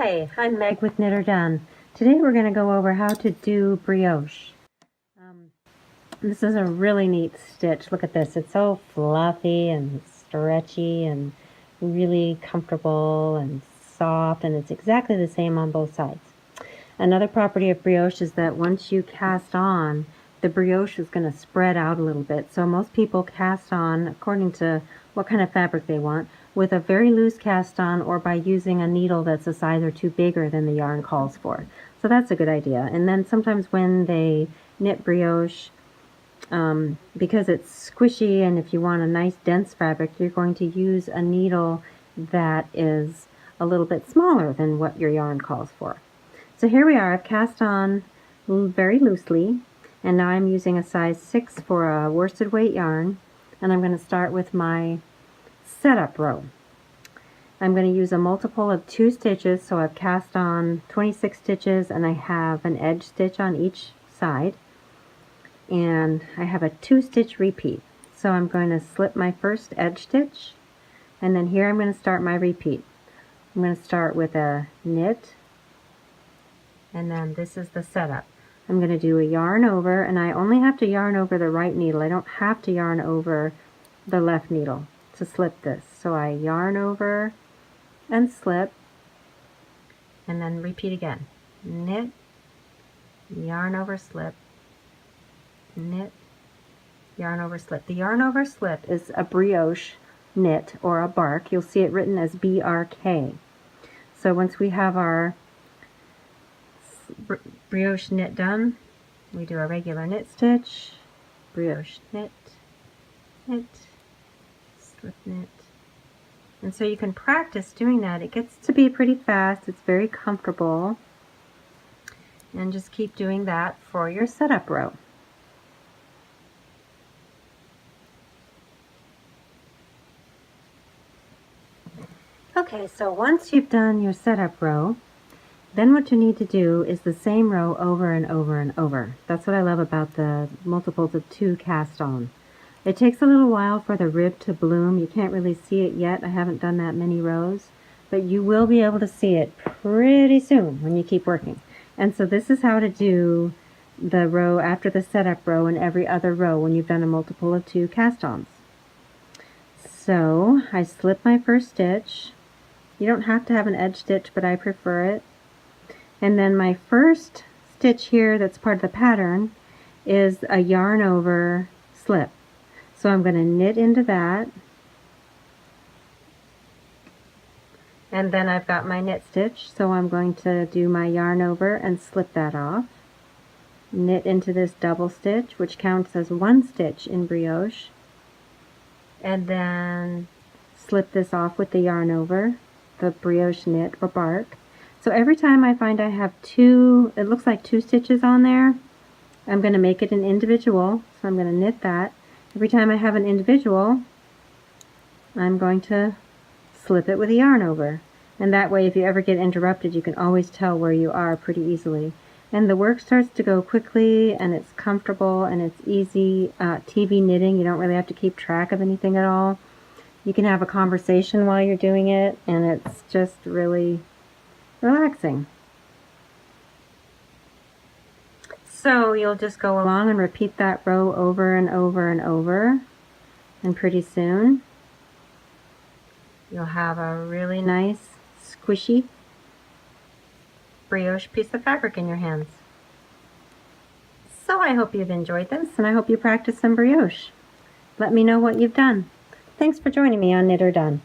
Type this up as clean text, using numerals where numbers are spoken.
Hi, I'm Meg with Knit or Done. Today we're going to go over how to do brioche. This is a really neat stitch. Look at this. It's so fluffy and stretchy and really comfortable and soft, and it's exactly the same on both sides. Another property of brioche is that once you cast on, the brioche is going to spread out a little bit. So most people cast on according to what kind of fabric they want, with a very loose cast on or by using a needle that's a size or two bigger than the yarn calls for. So that's a good idea. And then sometimes when they knit brioche, because it's squishy and if you want a nice dense fabric, you're going to use a needle that is a little bit smaller than what your yarn calls for. So here we are. I've cast on very loosely, and now I'm using a size 6 for a worsted weight yarn, and I'm going to start with my setup row. I'm going to use a multiple of 2 stitches, so I've cast on 26 stitches and I have an edge stitch on each side, and I have a 2-stitch repeat. So I'm going to slip my first edge stitch, and then here I'm going to start my repeat. I'm going to start with a knit, and then this is the setup. I'm going to do a yarn over, and I only have to yarn over the right needle. I don't have to yarn over the left needle to slip this. So I yarn over and slip, and then repeat again. Knit, yarn over, slip, knit, yarn over, slip. The yarn over slip is a brioche knit or a bark. You'll see it written as BRK. So once we have our brioche knit done, we do a regular knit stitch, brioche knit, knit, slip knit. And so you can practice doing that. It gets to be pretty fast. It's very comfortable. And just keep doing that for your setup row. Okay, so once you've done your setup row, then what you need to do is the same row over and over and over. That's what I love about the multiples of 2 cast on. It takes a little while for the rib to bloom. You can't really see it yet. I haven't done that many rows, but you will be able to see it pretty soon when you keep working. And so this is how to do the row after the setup row and every other row when you've done a multiple of 2 cast-ons. So I slip my first stitch. You don't have to have an edge stitch, but I prefer it. And then my first stitch here that's part of the pattern is a yarn over slip. So I'm going to knit into that, and then I've got my knit stitch, so I'm going to do my yarn over and slip that off, knit into this double stitch, which counts as 1 stitch in brioche, and then slip this off with the yarn over, the brioche knit or bark. So every time I find I have 2, it looks like 2 stitches on there, I'm going to make it an individual, so I'm going to knit that. Every time I have an individual, I'm going to slip it with a yarn over. And that way, if you ever get interrupted, you can always tell where you are pretty easily. And the work starts to go quickly, and it's comfortable, and it's easy. TV knitting, you don't really have to keep track of anything at all. You can have a conversation while you're doing it, and it's just really relaxing. So you'll just go along and repeat that row over and over and over, and pretty soon you'll have a really nice squishy brioche piece of fabric in your hands. So I hope you've enjoyed this, and I hope you practice some brioche. Let me know what you've done. Thanks for joining me on Knit or Done.